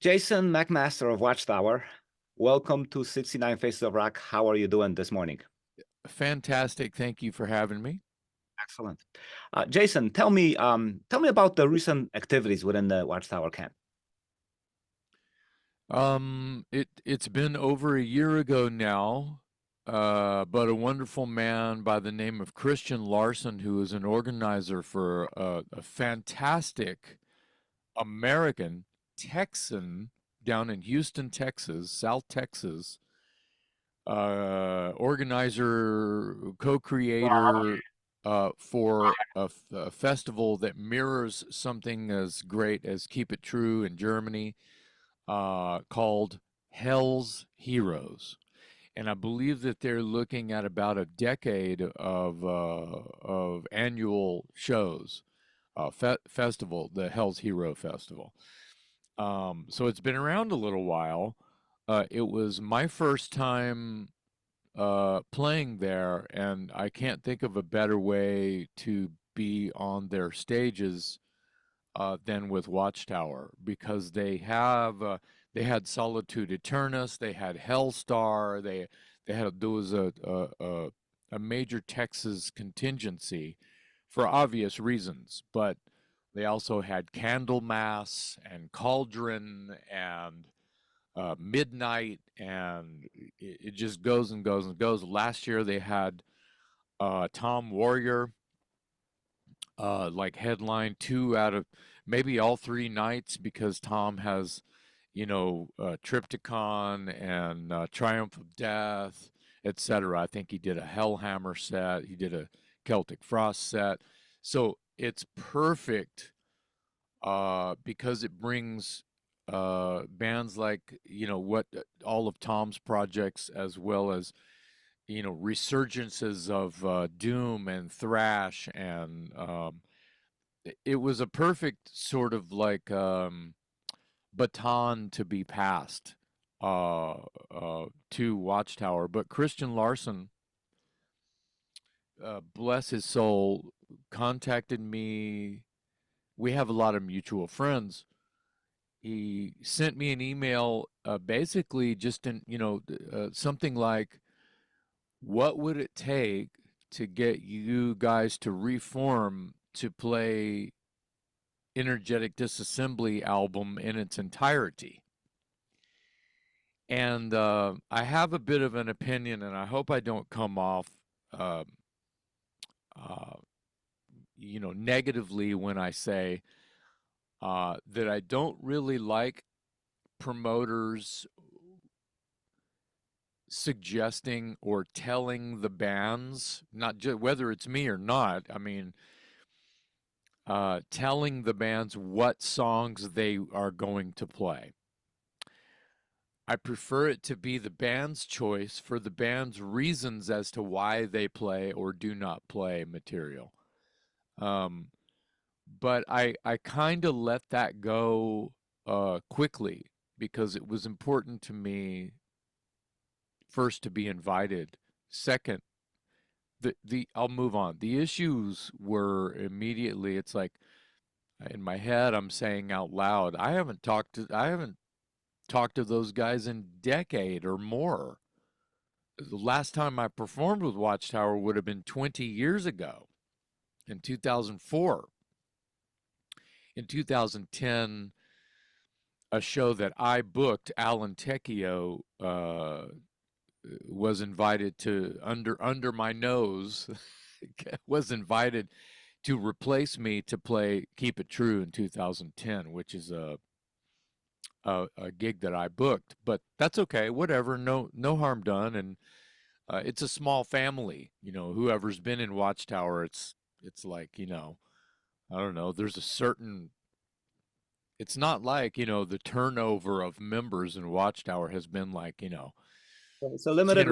Jason McMaster of Watchtower, welcome to 69 Faces of Rock. How are you doing this morning? Fantastic. Thank you for having me. Excellent. Jason, tell me about the recent activities within the Watchtower camp. It's been over a year ago now, but a wonderful man by the name of Christian Larson, who is an organizer for a fantastic American Texan down in Houston, Texas, South Texas, organizer, co-creator for a festival that mirrors something as great as Keep It True in Germany, called Hell's Heroes. And I believe that they're looking at about a decade of annual shows, festival, the Hell's Hero Festival. So it's been around a little while. It was my first time playing there, and I can't think of a better way to be on their stages than with Watchtower, because they had Solitude Eternus, they had Hellstar, they had there was a major Texas contingency for obvious reasons, but they also had Candlemass and Cauldron and Midnight, and it just goes and goes and goes. Last year they had Tom Warrior like headline two out of maybe all three nights, because Tom has, Triptychon and Triumph of Death, etc. I think he did a Hellhammer set, he did a Celtic Frost set. So it's perfect because it brings bands like, what all of Tom's projects, as well as resurgences of doom and thrash, and it was a perfect sort of like baton to be passed to Watchtower. But Christian Larson, bless his soul, contacted me. We have a lot of mutual friends. He sent me an email, basically just in, something like, what would it take to get you guys to reform to play Energetic Disassembly album in its entirety? And I have a bit of an opinion, and I hope I don't come off, uh, uh, negatively when I say that I don't really like promoters suggesting or telling the bands, not just whether it's me or not, I mean, telling the bands what songs they are going to play. I prefer it to be the band's choice for the band's reasons as to why they play or do not play material. Um, but I kind of let that go quickly, because it was important to me, first, to be invited. Second, the I'll move on. The issues were immediately, it's like in my head I'm saying out loud, I haven't talked to those guys in a decade or more. The last time I performed with Watchtower would have been 20 years ago, in 2004. In 2010, a show that I booked, Alan Tecchio, was invited to, under my nose, was invited to replace me to play Keep It True in 2010, which is a gig that I booked. But that's okay, whatever, no harm done. And it's a small family, whoever's been in Watchtower, it's like, I don't know, there's a certain, it's not like, the turnover of members in Watchtower has been like, So limited.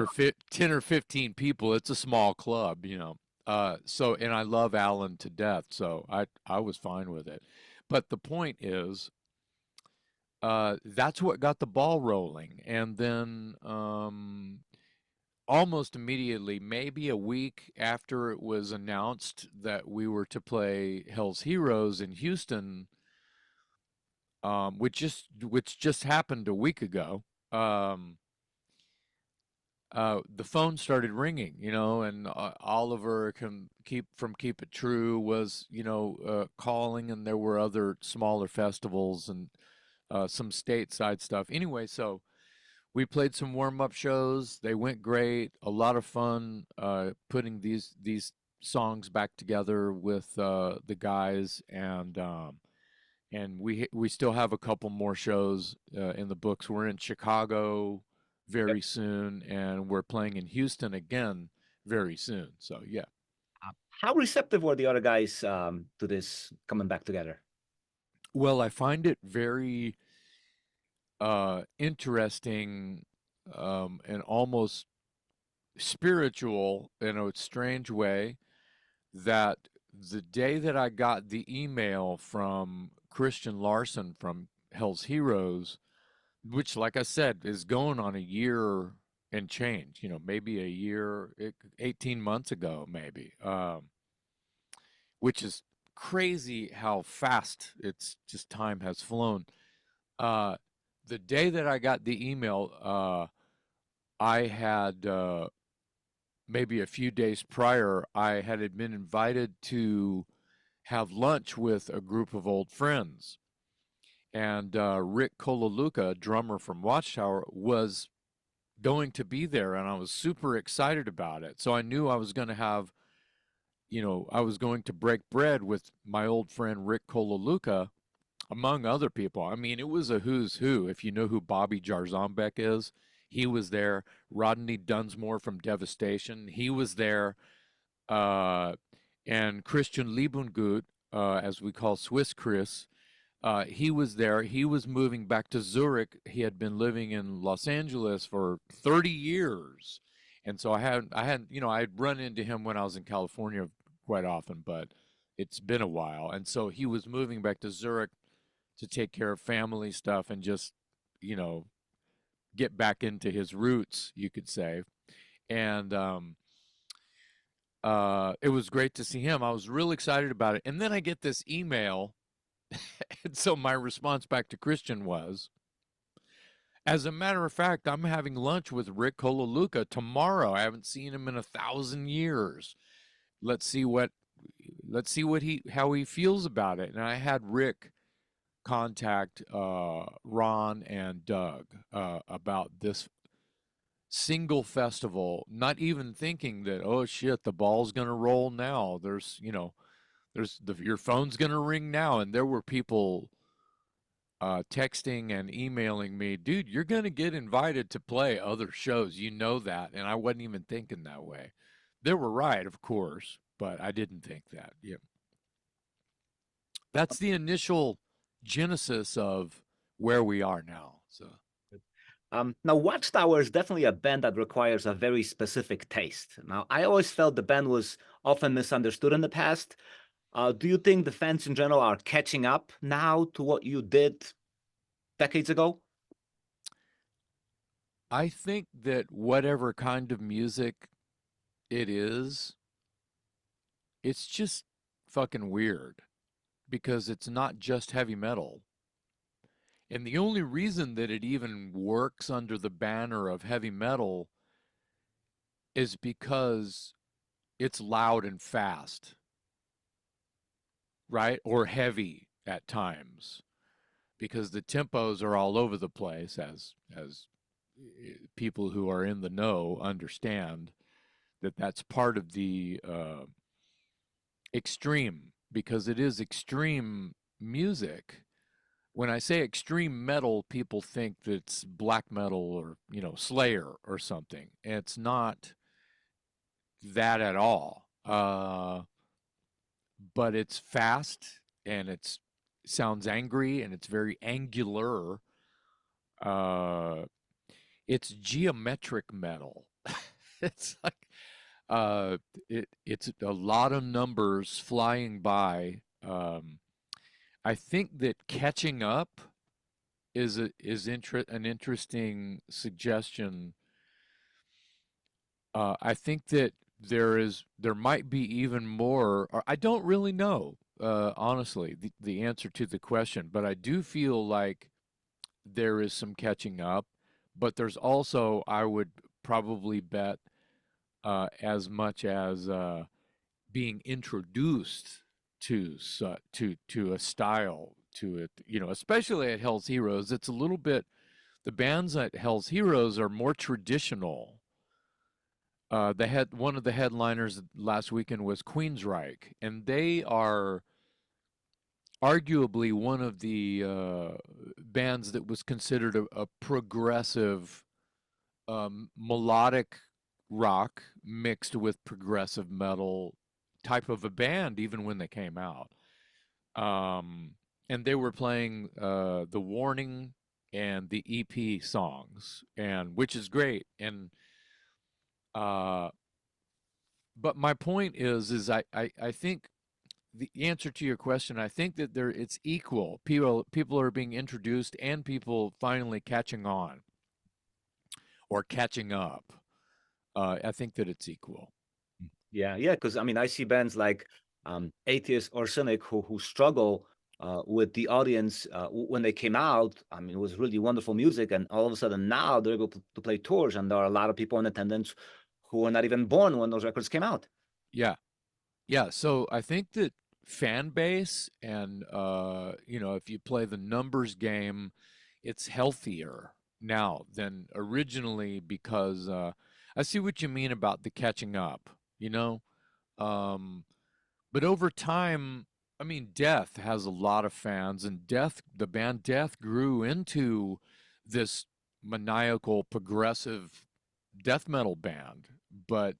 10 or 15 people. It's a small club, so, and I love Alan to death, so I was fine with it. But the point is, that's what got the ball rolling. And then almost immediately, maybe a week after it was announced that we were to play Hell's Heroes in Houston, which just happened a week ago. Um, the phone started ringing, and Oliver from Keep It True was, calling, and there were other smaller festivals and some stateside stuff. Anyway, so we played some warm-up shows. They went great. A lot of fun putting these songs back together with the guys, and we still have a couple more shows in the books. We're in Chicago very soon, and we're playing in Houston again very soon. So yeah. How receptive were the other guys to this coming back together? Well, I find it very interesting and almost spiritual in a strange way that the day that I got the email from Christian Larson from Hell's Heroes, which, like I said, is going on a year and change, maybe a year, 18 months ago, maybe, which is crazy how fast it's just time has flown. Uh, the day that I got the email, I had maybe a few days prior, I had been invited to have lunch with a group of old friends. And Rick Kolaluka, drummer from Watchtower, was going to be there, and I was super excited about it. So I knew I was going to have, I was going to break bread with my old friend Rick Kolaluka, among other people. I mean, it was a who's who. If you know who Bobby Jarzombek is, he was there. Rodney Dunsmore from Devastation, he was there. Uh, and Christian Liebengut, as we call Swiss Chris, he was there. He was moving back to Zurich. He had been living in Los Angeles for 30 years. And so I'd run into him when I was in California quite often, but it's been a while. And so he was moving back to Zurich to take care of family stuff and just, you know, get back into his roots, you could say. And it was great to see him. I was real excited about it. And then I get this email. And so my response back to Christian was, as a matter of fact, I'm having lunch with Rick Kolaluka tomorrow. I haven't seen him in 1,000 years. Let's see how he feels about it. And I had Rick contact Ron and Doug about this single festival, not even thinking that, oh shit, the ball's gonna roll now. Your phone's gonna ring now. And there were people texting and emailing me, dude, you're gonna get invited to play other shows. You know that. And I wasn't even thinking that way. They were right, of course, but I didn't think that. Yeah. That's the initial genesis of where we are now. So now, Watchtower is definitely a band that requires a very specific taste. Now, I always felt the band was often misunderstood in the past. Do you think the fans in general are catching up now to what you did decades ago? I think that whatever kind of music it is, it's just fucking weird because it's not just heavy metal. And the only reason that it even works under the banner of heavy metal is because it's loud and fast, right? Or heavy at times, because the tempos are all over the place, as people who are in the know understand that that's part of the extreme, because it is extreme music. When I say extreme metal, people think that it's black metal or, Slayer or something. It's not that at all. But it's fast and it sounds angry and it's very angular. It's geometric metal. It's like it's a lot of numbers flying by. I think that catching up is an interesting suggestion. I think that there might be even more, or I don't really know. honestly, the answer to the question, but I do feel like there is some catching up, but there's also, I would probably bet, as much as being introduced to to a style, to it, especially at Hell's Heroes. It's a little bit, the bands at Hell's Heroes are more traditional. One of the headliners last weekend was Queensryche, and they are arguably one of the bands that was considered a progressive, melodic rock mixed with progressive metal type of a band, even when they came out. Um, and they were playing the Warning and the EP songs, and which is great. And uh, but my point is I think the answer to your question, I think that it's equal. People are being introduced and people finally catching on or catching up. I think that it's equal. Yeah, yeah, because I mean, I see bands like Atheist or Cynic who struggle with the audience when they came out. I mean, it was really wonderful music, and all of a sudden now they're able to play tours, and there are a lot of people in attendance who were not even born when those records came out. Yeah, yeah. So I think that fan base and if you play the numbers game, it's healthier now than originally because I see what you mean about the catching up. You know, um, but over time, I mean, Death has a lot of fans, and the band Death grew into this maniacal, progressive death metal band, but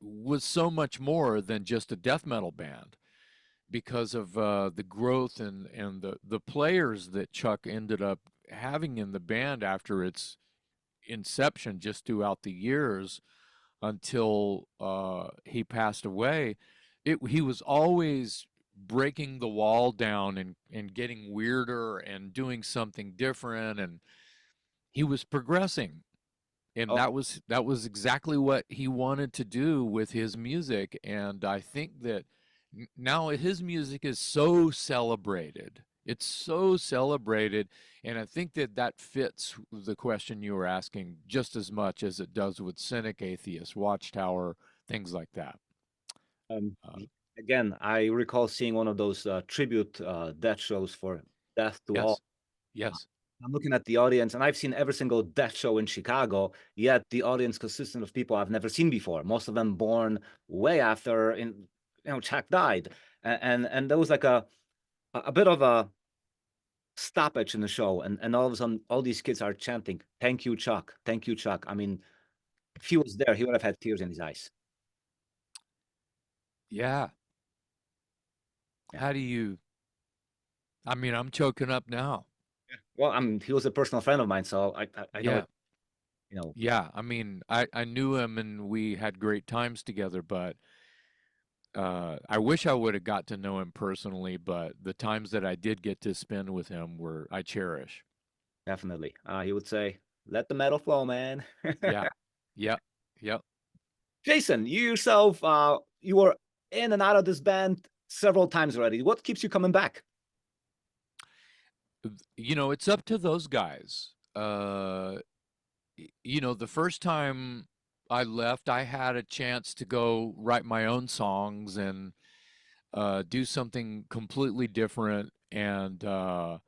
was so much more than just a death metal band because of the growth and the players that Chuck ended up having in the band after its inception, just throughout the years until he passed away. He was always breaking the wall down and getting weirder and doing something different, and he was progressing, and Oh, that was exactly what he wanted to do with his music. And I think that now his music is so celebrated, it's so celebrated, and I think that that fits the question you were asking just as much as it does with Cynic, Atheist, Watchtower, things like that. um, uh, again, I recall seeing one of those tribute death shows for Death to All. yes, yes. I'm looking at the audience, and I've seen every single death show in Chicago. Yet the audience consisted of people I've never seen before. Most of them born way after Chuck died, and there was like a bit of a stoppage in the show, and all of a sudden, all these kids are chanting, "Thank you, Chuck! Thank you, Chuck!" I mean, if he was there, he would have had tears in his eyes. Yeah. Yeah. How do you, I mean, I'm choking up now. Well, I mean, he was a personal friend of mine, so I know it. Yeah. You know, Yeah, I mean, I knew him and we had great times together, but I wish I would have got to know him personally, but the times that I did get to spend with him I cherish. definitely. He would say, "Let the metal flow, man." Yeah. Yep. Yep. Jason, you yourself, you were in and out of this band several times already. What keeps you coming back? It's up to those guys. The first time I left, I had a chance to go write my own songs and do something completely different and have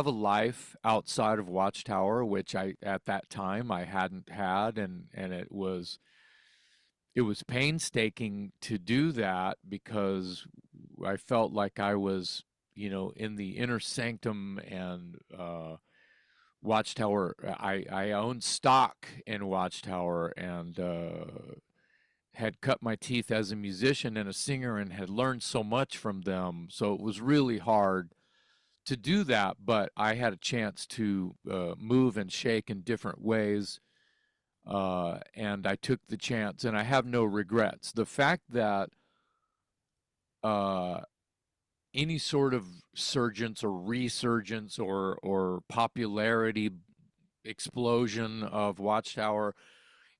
a life outside of Watchtower, which I at that time I hadn't had, and it was painstaking to do that because I felt like I was, in the inner sanctum, and Watchtower. I owned stock in Watchtower and had cut my teeth as a musician and a singer and had learned so much from them. So it was really hard to do that, but I had a chance to move and shake in different ways, and I took the chance, and I have no regrets. The fact that uh, any sort of surgence or resurgence or popularity explosion of Watchtower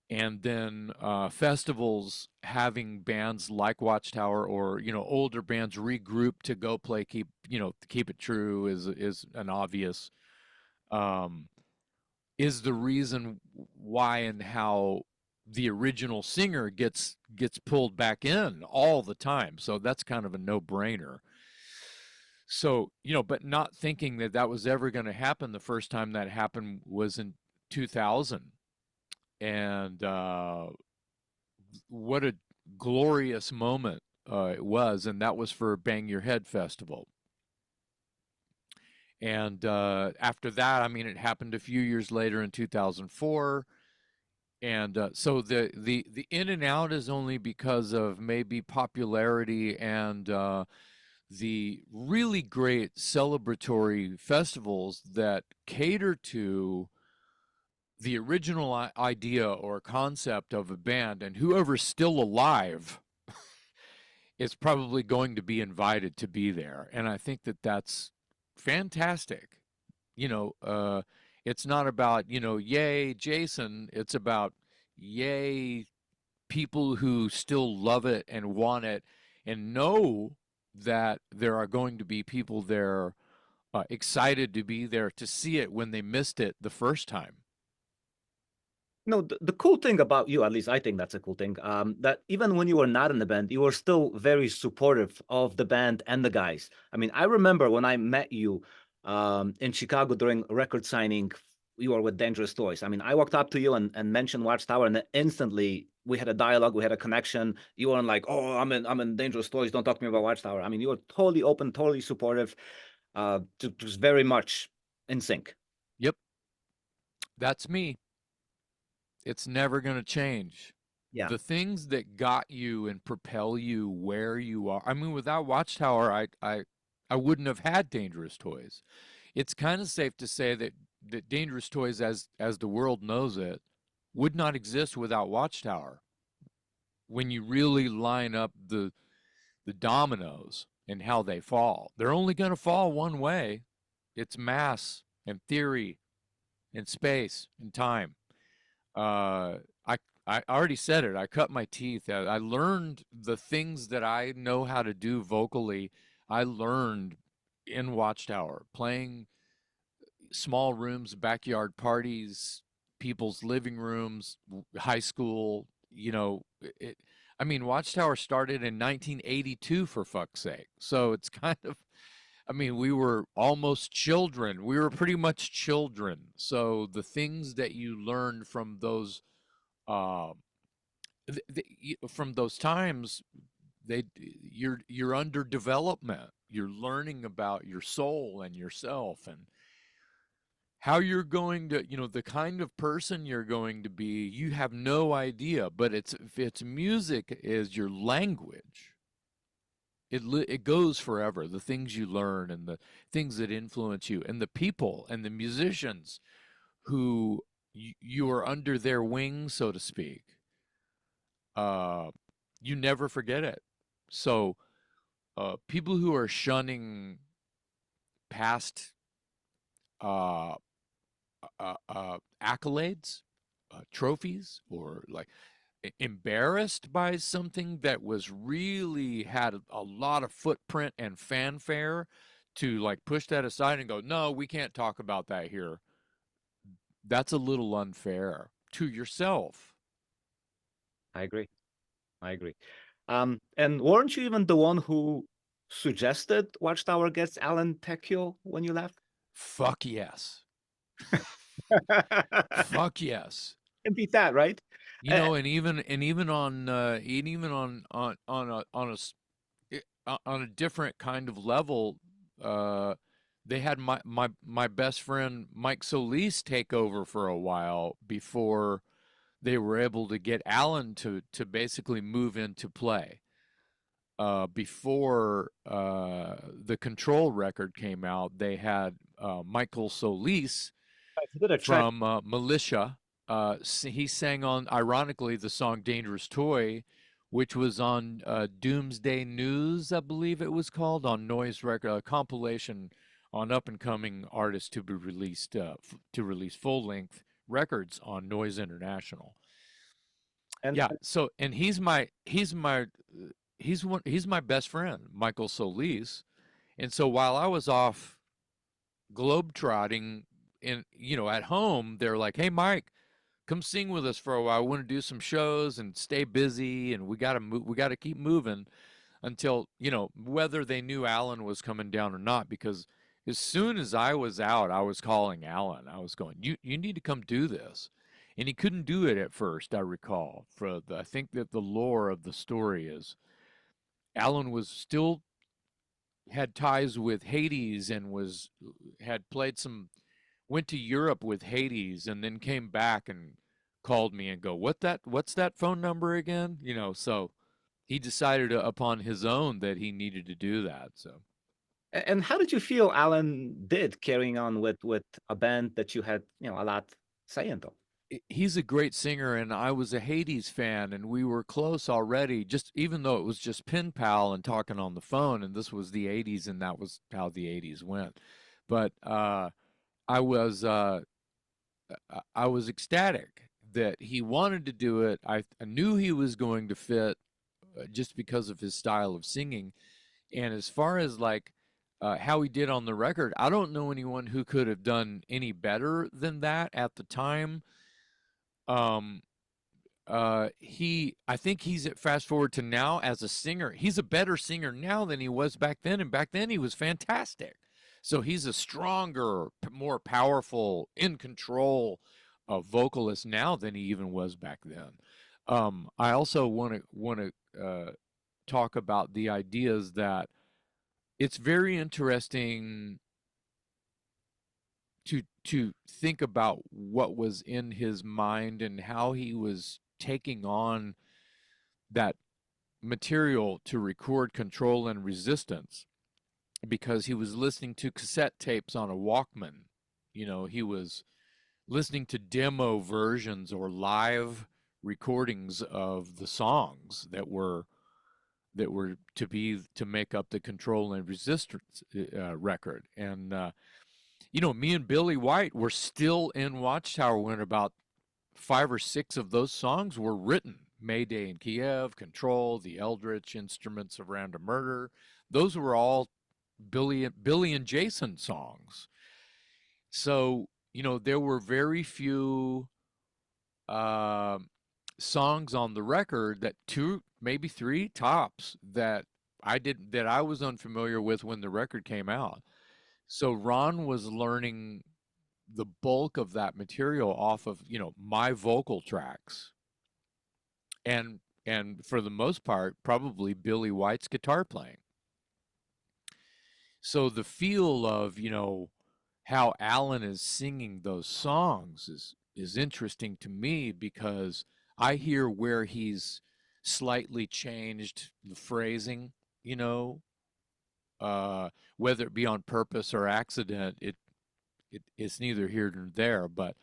and then festivals having bands like Watchtower or older bands regroup to go play Keep It True is an obvious um, is the reason why and how the original singer gets pulled back in all the time. So that's kind of a no-brainer. So, but not thinking that that was ever going to happen. The first time that happened was in 2000. And what a glorious moment it was. And that was for Bang Your Head Festival. And after that, I mean, it happened a few years later in 2004. And so the in and out is only because of maybe popularity and the really great celebratory festivals that cater to the original idea or concept of a band, and whoever's still alive is probably going to be invited to be there. And I think that that's fantastic. It's not about, yay, Jason. It's about, yay, people who still love it and want it and know that there are going to be people there excited to be there to see it when they missed it the first time. No, the cool thing about you, at least I think that's a cool thing, that even when you were not in the band, you were still very supportive of the band and the guys. I mean, I remember when I met you in Chicago during a record signing, you were with Dangerous Toys. I mean, I walked up to you and mentioned Watchtower, and then instantly we had a dialogue, we had a connection. You weren't like, "Oh, I'm in Dangerous Toys. Don't talk to me about Watchtower." I mean, you were totally open, totally supportive, just very much in sync. Yep, that's me. It's never going to change. Yeah. The things that got you and propel you where you are. I mean, without Watchtower, I wouldn't have had Dangerous Toys. It's kind of safe to say that Dangerous Toys, as the world knows it, would not exist without Watchtower. When you really line up the dominoes and how they fall, they're only going to fall one way. It's mass and theory and space and time. Uh, I I already said it. I cut my teeth. I learned the things that I know how to do vocally. I learned in Watchtower, playing small rooms, backyard parties, people's living rooms, high school. I mean, Watchtower started in 1982 for fuck's sake. So it's kind of, I mean, we were almost children. We were pretty much children. So the things that you learned from those uh, from those times, you're under development. You're learning about your soul and yourself and how you're going to, the kind of person you're going to be. You have no idea, but it's music is your language. It goes forever. The things you learn and the things that influence you and the people and the musicians who you are under their wing, so to speak. Uh, you never forget it. So people who are shunning past uh, accolades, trophies, or like embarrassed by something that was really had a lot of footprint and fanfare, to like push that aside and go, no, we can't talk about that here. That's a little unfair to yourself. I agree. I agree. And weren't you even the one who suggested Watchtower gets Alan Tecchio when you left? Fuck yes. Fuck yes. Can't beat that, right? And even on a different kind of level, uh, they had my best friend Mike Solis take over for a while before they were able to get Alan to basically move into play. Before the Control record came out, they had Michael Solis He did a track. from Militia. He sang on, ironically, the song Dangerous Toy, which was on Doomsday News, I believe it was called, on Noise record, a compilation on up and coming artists to be released to release full length records on Noise International. And Yeah. So, and he's my best friend, Michael Solis. And so while I was off globetrotting at home, they're like, "Hey, Mike, come sing with us for a while. We want to do some shows and stay busy, and we got to move. We got to keep moving until whether they knew Alan was coming down or not. Because as soon as I was out, I was calling Alan. I was going, "You need to come do this," and he couldn't do it at first. I recall. I think that the lore of the story is Alan was still had ties with Hades and had played went to Europe with Hades and then came back and called me and go, what's that phone number again? So he decided upon his own that he needed to do that. So and how did you feel Alan did carrying on with a band that you had, a lot say into? he's a great singer, and I was a Hades fan, and we were close already, just even though it was just pen pal and talking on the phone, and this was the 80s, and that was how the 80s went. But I was uh, I was ecstatic that he wanted to do it. I knew he was going to fit just because of his style of singing. And as far as like how he did on the record, I don't know anyone who could have done any better than that at the time. Um, I think he's at fast forward to now as a singer. He's a better singer now than he was back then, and back then he was fantastic. So he's a stronger, more powerful, in control vocalist now than he even was back then. I also want to talk about the ideas that it's very interesting to think about what was in his mind and how he was taking on that material to record Control and Resistance, because he was listening to cassette tapes on a Walkman. He was listening to demo versions or live recordings of the songs that were to make up the Control and Resistance record. And me and Billy White were still in Watchtower when about 5 or 6 of those songs were written. Mayday in Kiev, Control, The Eldritch Instruments of Random Murder. Those were all Billy and Jason songs. So, there were very few songs on the record, that 2, maybe 3 tops, that I was unfamiliar with when the record came out. So Ron was learning the bulk of that material off of, my vocal tracks. And for the most part, probably Billy White's guitar playing. So the feel of, how Alan is singing those songs is interesting to me, because I hear where he's slightly changed the phrasing, whether it be on purpose or accident, it's neither here nor there. But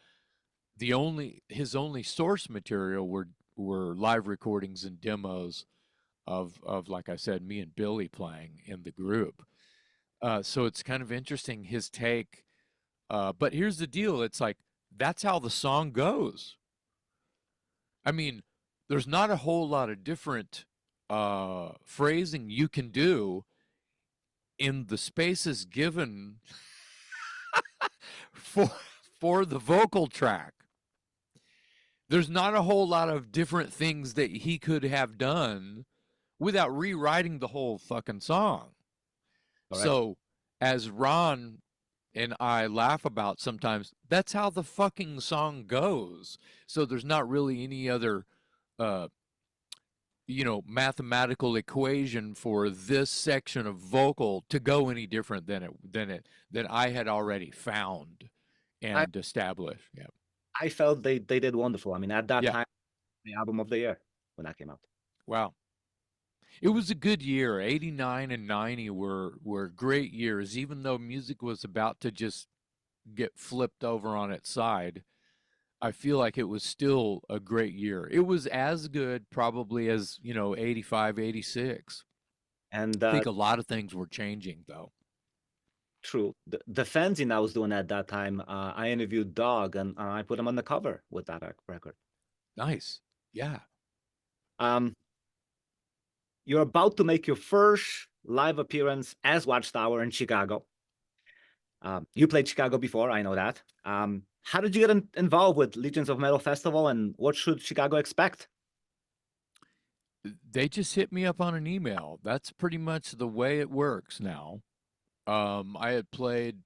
his only source material were live recordings and demos of like I said, me and Billy playing in the group. So it's kind of interesting, his take. But here's the deal: it's like that's how the song goes. I mean, there's not a whole lot of different phrasing you can do in the spaces given for for the vocal track. There's not a whole lot of different things that he could have done without rewriting the whole fucking song. Correct. So, as Ron and I laugh about sometimes, that's how the fucking song goes. So there's not really any other mathematical equation for this section of vocal to go any different than I had already found I, and established. Yeah. I felt they did wonderful. I mean, at that Yeah. time, the album of the year when that came out. Wow. It was a good year. 89 and 90 were great years, even though music was about to just get flipped over on its side. I feel like it was still a great year. It was as good probably as, 85, 86. And I think a lot of things were changing, though. true. The fanzine I was doing at that time, I interviewed Dog, and I put him on the cover with that record. Nice. Yeah. Um, you're about to make your first live appearance as Watchtower in Chicago. You played Chicago before, I know that. How did you get involved with Legions of Metal Festival, and what should Chicago expect? They just hit me up on an email. That's pretty much the way it works now. I had played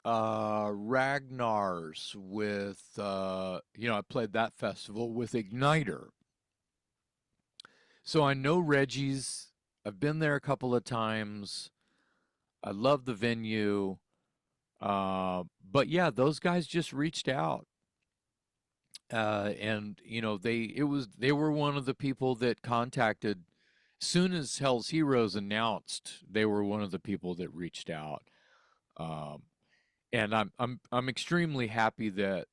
Ragnar's with I played that festival with Igniter. So I know Reggie's. I've been there a couple of times. I love the venue. But yeah, those guys just reached out. And they were one of the people that contacted soon as Hell's Heroes announced, they were one of the people that reached out. Um, and I'm extremely happy that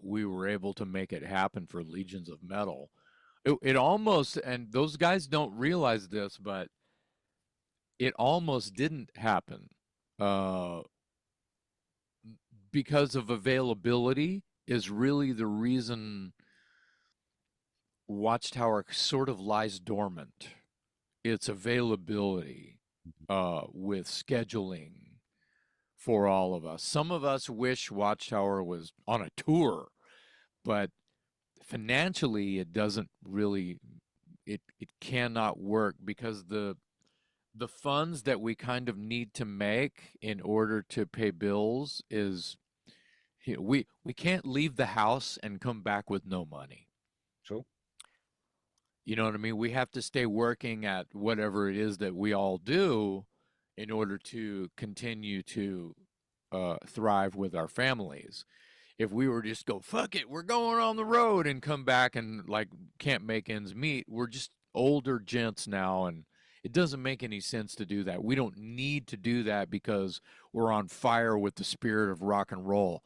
we were able to make it happen for Legions of Metal. It almost, and those guys don't realize this, but it almost didn't happen uh, because of availability is really the reason Watchtower sort of lies dormant. Its availability with scheduling for all of us. Some of us wish Watchtower was on a tour, but financially it doesn't really it cannot work because the funds that we kind of need to make in order to pay bills is we can't leave the house and come back with no money. True. You know what I mean? We have to stay working at whatever it is that we all do in order to continue to thrive with our families. If we were just go, fuck it, we're going on the road and come back and like can't make ends meet, we're just older gents now and it doesn't make any sense to do that. We don't need to do that because we're on fire with the spirit of rock and roll.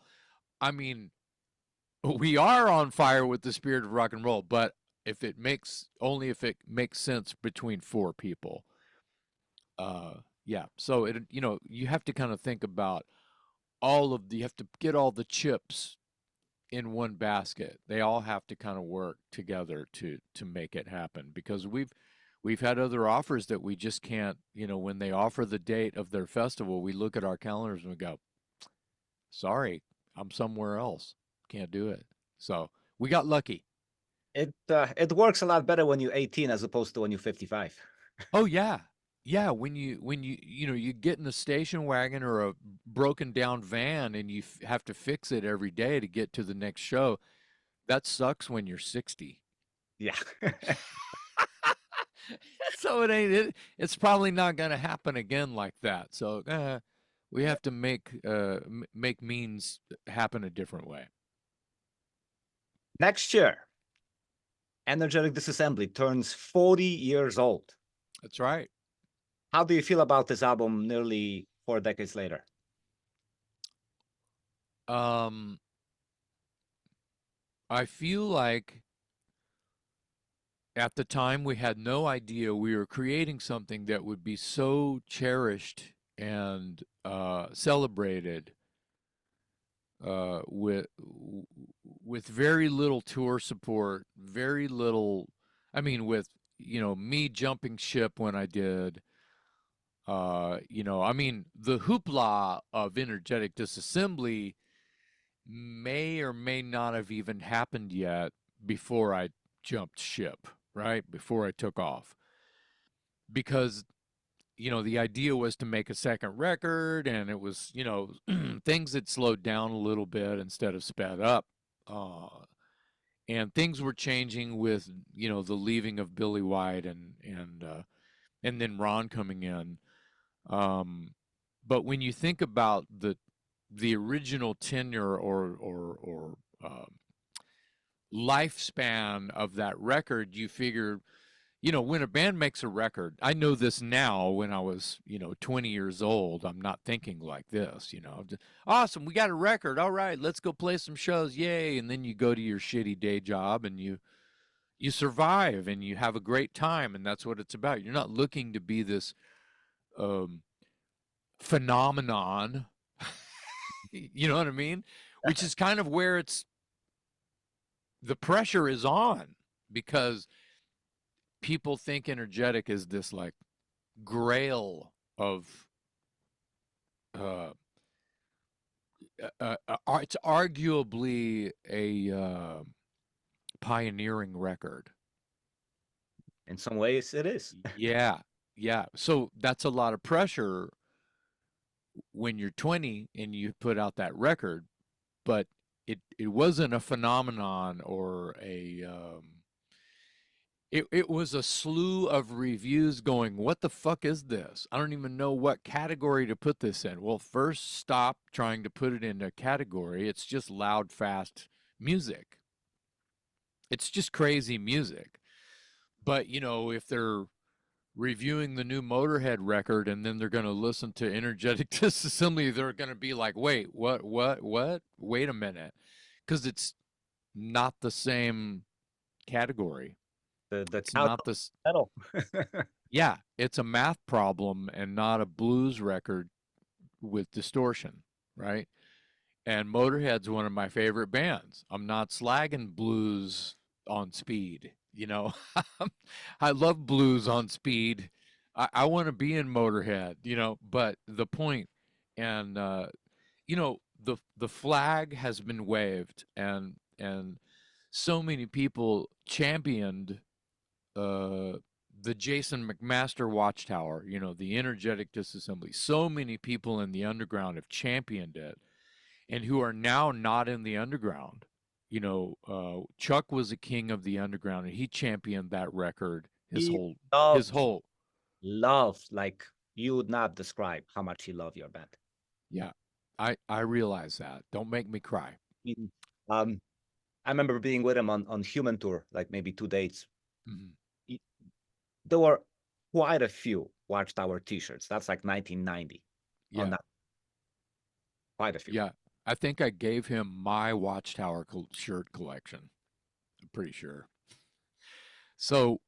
I mean, we are on fire with the spirit of rock and roll, but if it makes sense between four people. Yeah. So you have to kind of think about you have to get all the chips in one basket. They all have to kind of work together to make it happen because we've had other offers that we just can't, when they offer the date of their festival, we look at our calendars and we go, sorry, I'm somewhere else. Can't do it. So we got lucky. It works a lot better when you're 18 as opposed to when you're 55. Oh yeah. Yeah, you get in a station wagon or a broken down van and you have to fix it every day to get to the next show, that sucks when you're 60. Yeah. So it's probably not going to happen again like that. So we have to make means happen a different way. Next year, Energetic Disassembly turns 40 years old. That's right. How do you feel about this album nearly 4 decades later? I feel like at the time we had no idea we were creating something that would be so cherished and celebrated with very little tour support, very little. I mean, with me jumping ship when I did. I mean, the hoopla of Energetic Disassembly may or may not have even happened yet before I jumped ship, right? Before I took off. Because, the idea was to make a second record and it was, things had slowed down a little bit instead of sped up. And things were changing with, the leaving of Billy White and then Ron coming in. But when you think about the original tenure or lifespan of that record, you figure, when a band makes a record, I know this now when I was, 20 years old, I'm not thinking like this, awesome, we got a record. All right, let's go play some shows. Yay. And then you go to your shitty day job and you survive and you have a great time. And that's what it's about. You're not looking to be this phenomenon. You know what I mean? Which is kind of where it's the pressure is on because people think Energetic is this like grail of uh, it's arguably a pioneering record. In some ways, it is. Yeah, yeah. So that's a lot of pressure when you're 20 and you put out that record, but it wasn't a phenomenon or a it was a slew of reviews going, what the fuck is this? I don't even know what category to put this in. Well, first stop trying to put it in a category. It's just loud, fast music. It's just crazy music. But, you know, if they're reviewing the new Motorhead record and then they're going to listen to Energetic Disassembly, they're going to be like, wait, what? Wait a minute. Because it's not the same category. The It's not this. metal. Yeah, it's a math problem and not a blues record with distortion, right? And Motorhead's one of my favorite bands. I'm not slagging blues on speed, you know. I love blues on speed. I want to be in Motorhead, you know, but the point and you know, the flag has been waved and so many people championed the Jason McMaster Watchtower, you know, the energetic disassembly. So many people in the underground have championed it and who are now not in the underground. You know, Chuck was a king of the underground and he championed that record He his loved, whole loved, like you would not describe how much he loved your band. yeah. I realize that. Don't make me cry. Mm. Um, I remember being with him on Human Tour, like maybe 2 dates. Mhm. There were quite a few Watchtower T-shirts. That's like 1990 on Yeah. that. Quite a few. Yeah. I think I gave him my Watchtower shirt collection. I'm pretty sure. So,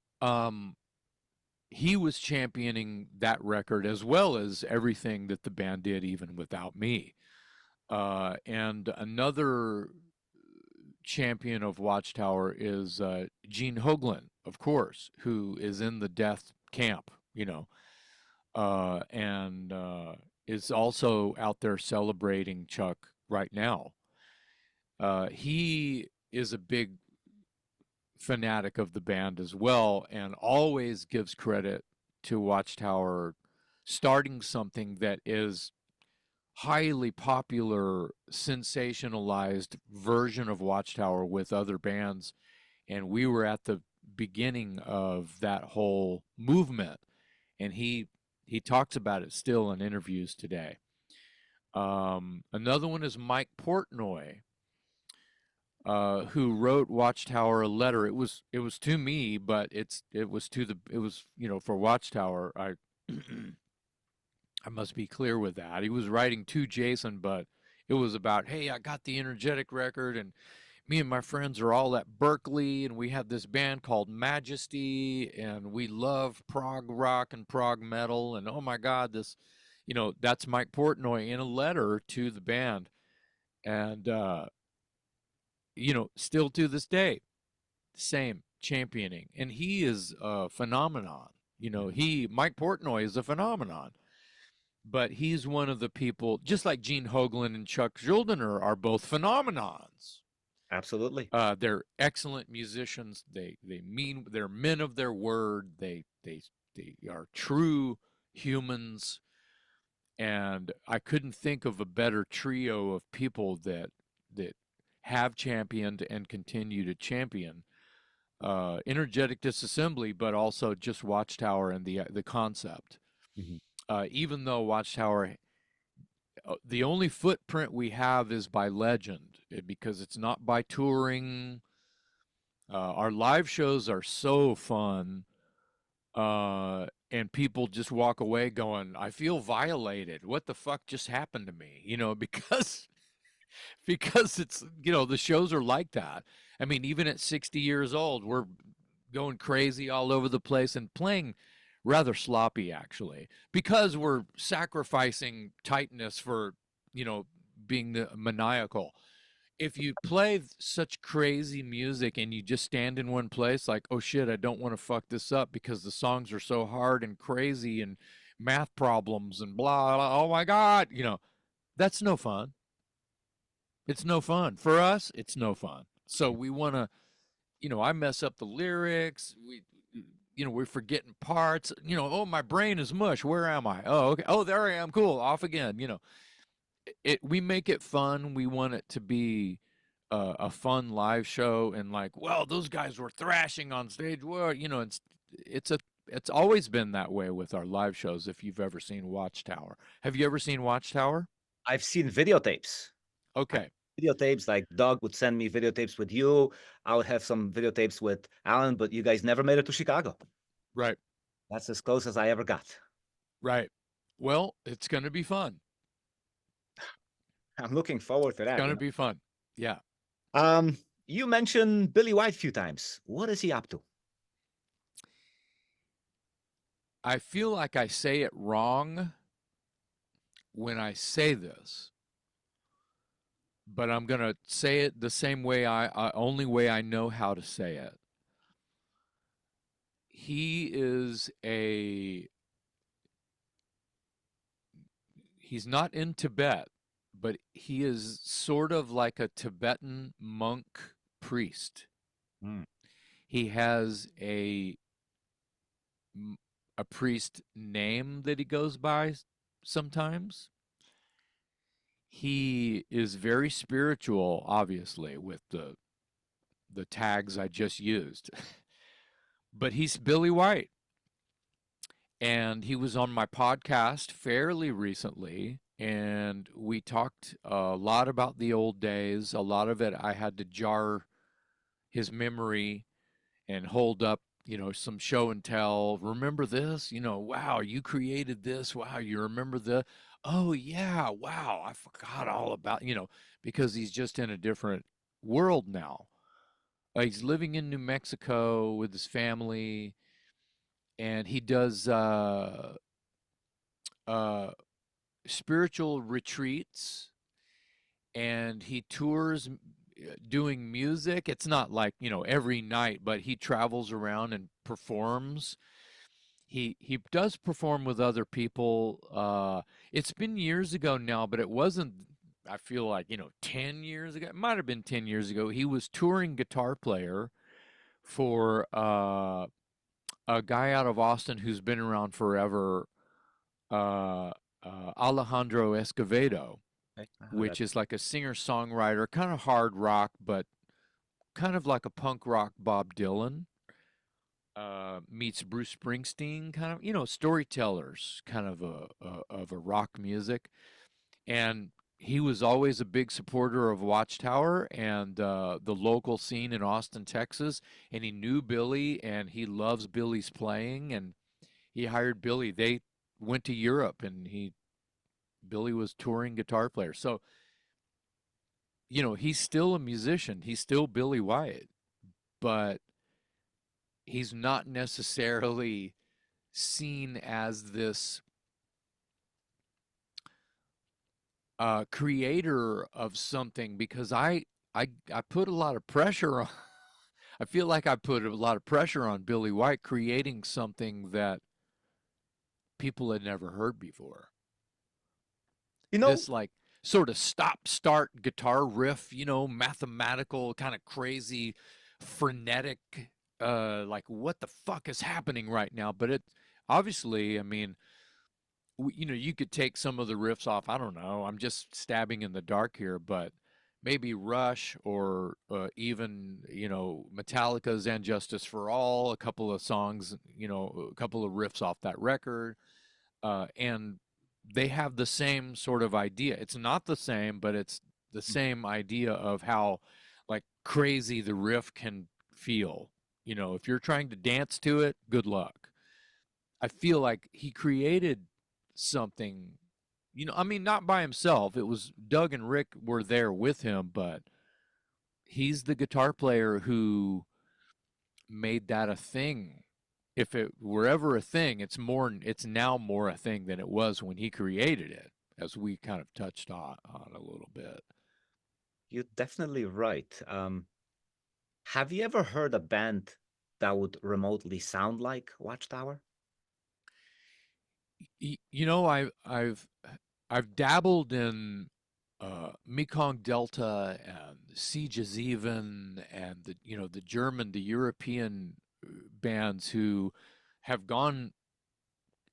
he was championing that record as well as everything that the band did, even without me. And another champion of Watchtower is Gene Hoglan, of course, who is in the death camp, you know, and is also out there celebrating Chuck right now. He is a big fanatic of the band as well and always gives credit to Watchtower starting something that is highly popular, sensationalized version of Watchtower with other bands. And we were at the beginning of that whole movement. And he talks about it still in interviews today. Another one is Mike Portnoy, who wrote Watchtower a letter. It was to me, but it was you know, for Watchtower. I I must be clear with that. He was writing to Jason, but it was about, hey, I got the Energetic record, and me and my friends are all at Berkeley, and we have this band called Majesty, and we love prog rock and prog metal, and oh my God, this, you know, that's Mike Portnoy in a letter to the band, and you know, still to this day, same championing, and he is a phenomenon. You know, Mike Portnoy is a phenomenon, but he's one of the people, just like Gene Hoglan and Chuck Schuldiner are both phenomenons. Absolutely. They're excellent musicians. They're men of their word. They are true humans, and I couldn't think of a better trio of people that have championed and continue to champion energetic disassembly, but also just Watchtower and the concept. Mhm. Even though Watchtower, the only footprint we have is by legend because it's not by touring. Our live shows are so fun, and people just walk away going, "I feel violated. What the fuck just happened to me?" You know, because it's, you know, the shows are like that. I mean, even at 60 years old, we're going crazy all over the place and playing rather sloppy, actually, because we're sacrificing tightness for, you know, being the maniacal. if you play such crazy music and you just stand in one place, like, oh shit, I don't want to fuck this up because the songs are so hard and crazy and math problems and blah, blah, oh my God, that's no fun. It's no fun. For us, it's no fun. So we want to, I mess up the lyrics. We're forgetting parts. Oh, my brain is mush. Where am I? Oh, okay. Oh, there I am. Cool. Off again. We make it fun. We want it to be a fun live show, and like, well, those guys were thrashing on stage. Well, it's always been that way with our live shows. If you've ever seen Watchtower, have you ever seen Watchtower? I've seen videotapes. Okay, Videotapes, like Doug would send me videotapes with you. I would have some videotapes with Alan, but you guys never made it to Chicago. right, That's as close as I ever got. right. Well, it's going to be fun. I'm looking forward to It's that. going to be fun. Yeah. You mentioned Billy White a few times. What is he up to? I feel like I say it wrong when I say this, but I'm going to say it the same way only way I know how to say it. He is he's not in Tibet, but he is sort of like a Tibetan monk priest. Hmm. He has a priest name that he goes by sometimes. He is very spiritual, obviously, with the tags I just used. But he's Billy White. And he was on my podcast fairly recently, and we talked a lot about the old days. A lot of it I had to jar his memory and hold up, some show and tell. Remember this? Wow, you created this. Wow, you remember the, oh yeah, wow, I forgot all about, because he's just in a different world now. He's living in New Mexico with his family, and he does uh, spiritual retreats, and he tours doing music. It's not like, every night, but he travels around and performs. He does perform with other people. It's been years ago now, but it wasn't, I feel like, 10 years ago. It might have been 10 years ago. He was touring guitar player for a guy out of Austin who's been around forever, uh, Alejandro Escovedo, Okay, I heard that. which is like a singer-songwriter, kind of hard rock, but kind of like a punk rock Bob Dylan meets Bruce Springsteen, kind of, storytellers, kind of a rock music. And he was always a big supporter of Watchtower and the local scene in Austin, Texas. And he knew Billy, and he loves Billy's playing, and he hired Billy. They went to Europe, and Billy was touring guitar player. So, he's still a musician. He's still Billy Wyatt, but he's not necessarily seen as this creator of something, because I put a lot of pressure on. I feel like I put a lot of pressure on Billy White creating something that people had never heard before. You know, This like sort of stop start guitar riff, mathematical, kind of crazy, frenetic, like what the fuck is happening right now? But it obviously, I mean, you could take some of the riffs off. I don't know. I'm just stabbing in the dark here, but maybe Rush, or even, Metallica's "And Justice for All," a couple of songs, a couple of riffs off that record, and they have the same sort of idea. It's not the same, but it's the same idea of how like crazy the riff can feel. If you're trying to dance to it, good luck. I feel like he created something, I mean, not by himself. It was Doug and Rick were there with him, but he's the guitar player who made that a thing. If it were ever a thing, it's now more a thing than it was when he created it, as we kind of touched on a little bit. You're definitely right. Have you ever heard a band that would remotely sound like Watchtower? You know, I've dabbled in Mekong Delta and Siege is Even and the German, the European bands who have gone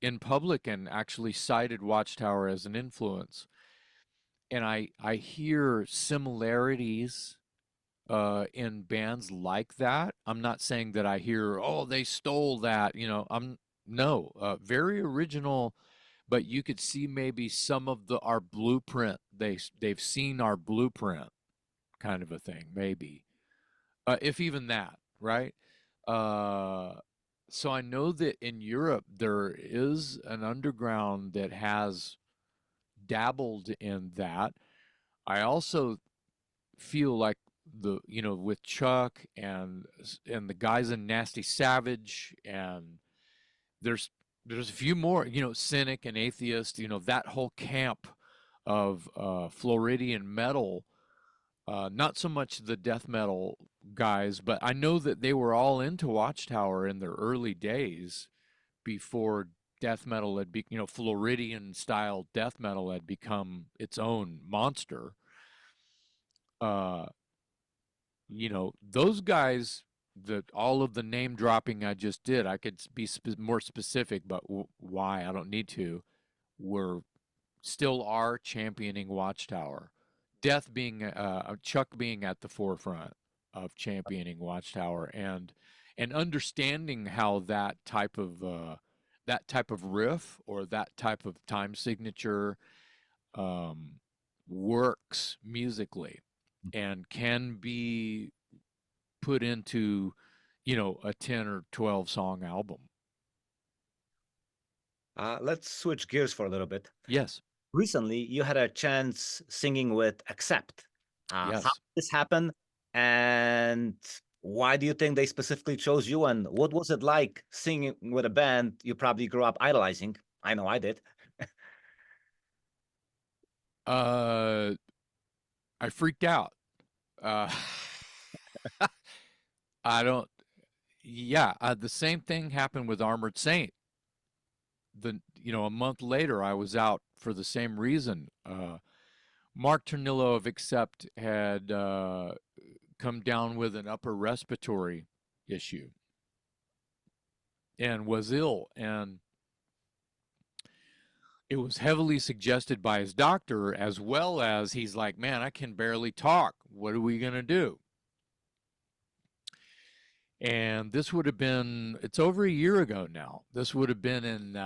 in public and actually cited Watchtower as an influence. And I hear similarities in bands like that. I'm not saying that I hear, oh, they stole that. I'm no, very original, but you could see maybe some of our blueprint. They've seen our blueprint, kind of a thing, maybe, if even that, right? Uh, so I know that in Europe there is an underground that has dabbled in that. I also feel like with Chuck and the guys in Nasty Savage, and there's there's a few more, Cynic and Atheist, that whole camp of Floridian metal, not so much the death metal guys, but I know that they were all into Watchtower in their early days before death metal had Floridian style death metal had become its own monster. uh those guys, that all of the name dropping I just did, I could be more specific, but why I don't need to, were still are championing Watchtower. Death being Chuck being at the forefront of championing Watchtower, and understanding how that type of riff or that type of time signature um, works musically and can be put into, a 10 or 12 song album. Let's switch gears for a little bit. Yes. Recently, you had a chance singing with Accept. How Yes. did this happen? And why do you think they specifically chose you? And what was it like singing with a band you probably grew up idolizing? I know I did. I freaked out. Uh, I don't, yeah, the same thing happened with Armored Saint. A month later, I was out for the same reason. Mark Ternillo of Accept had come down with an upper respiratory issue and was ill. And it was heavily suggested by his doctor, as well as he's like, man, I can barely talk. What are we going to do? And this would have been, it's over a year ago now. This would have been in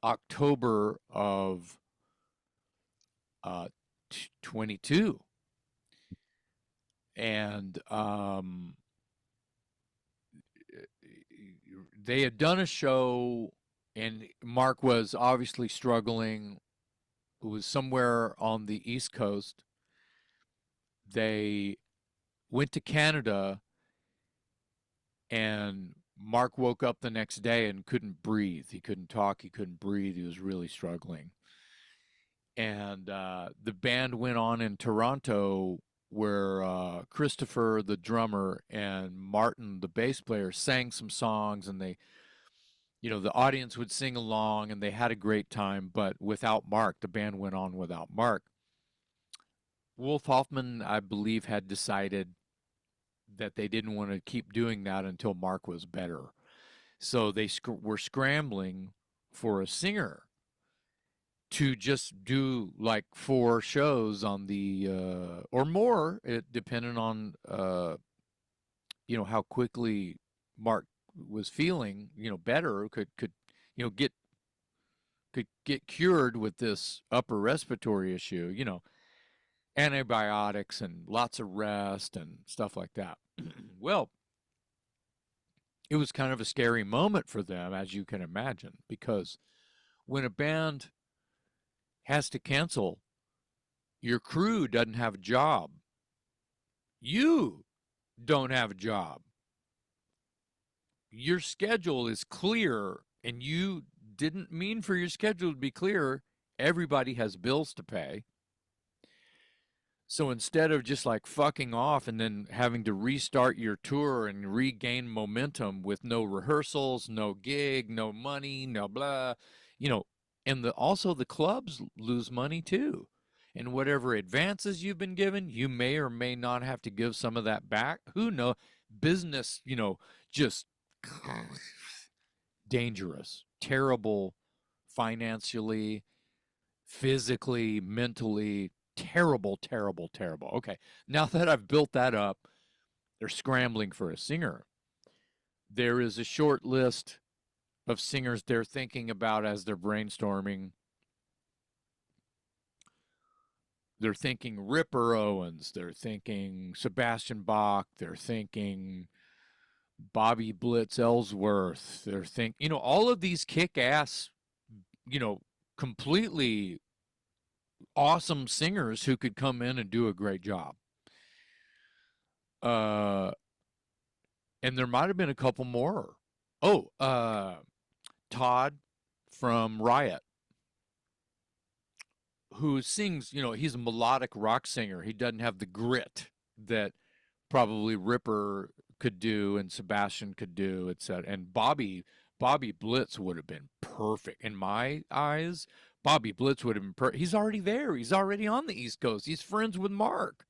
October of 22. And they had done a show, and Mark was obviously struggling. It was somewhere on the East Coast. They went to Canada, and Mark woke up the next day and couldn't breathe. He couldn't talk. He couldn't breathe. He was really struggling. And the band went on in Toronto, where Christopher, the drummer, and Martin, the bass player, sang some songs, and the audience would sing along, and they had a great time. But without Mark, the band went on without Mark. Wolf Hoffman, I believe, had decided that they didn't want to keep doing that until Mark was better. So they were scrambling for a singer to just do like 4 shows on the or more, it depending on how quickly Mark was feeling, better, could get cured with this upper respiratory issue, antibiotics and lots of rest and stuff like that. Well, it was kind of a scary moment for them, as you can imagine, because when a band has to cancel, your crew doesn't have a job. You don't have a job. Your schedule is clear, and you didn't mean for your schedule to be clear. Everybody has bills to pay. So instead of just like fucking off and then having to restart your tour and regain momentum with no rehearsals, no gig, no money, no blah, you know, and also the clubs lose money too. And whatever advances you've been given, you may or may not have to give some of that back. Who knows? Business, just dangerous, terrible financially, physically, mentally, terrible, terrible, terrible. Okay, now that I've built that up, they're scrambling for a singer. There is a short list of singers they're thinking about as they're brainstorming. They're thinking Ripper Owens, they're thinking Sebastian Bach, they're thinking Bobby Blitz Ellsworth, they're thinking, all of these kick ass, completely awesome singers who could come in and do a great job. And there might have been a couple more. Oh, Todd from Riot, who sings, he's a melodic rock singer. He doesn't have the grit that probably Ripper could do and Sebastian could do, etc. And Bobby Blitz would have been perfect in my eyes. Bobby Blitz would have been perfect. He's already there. He's already on the East Coast. He's friends with Mark.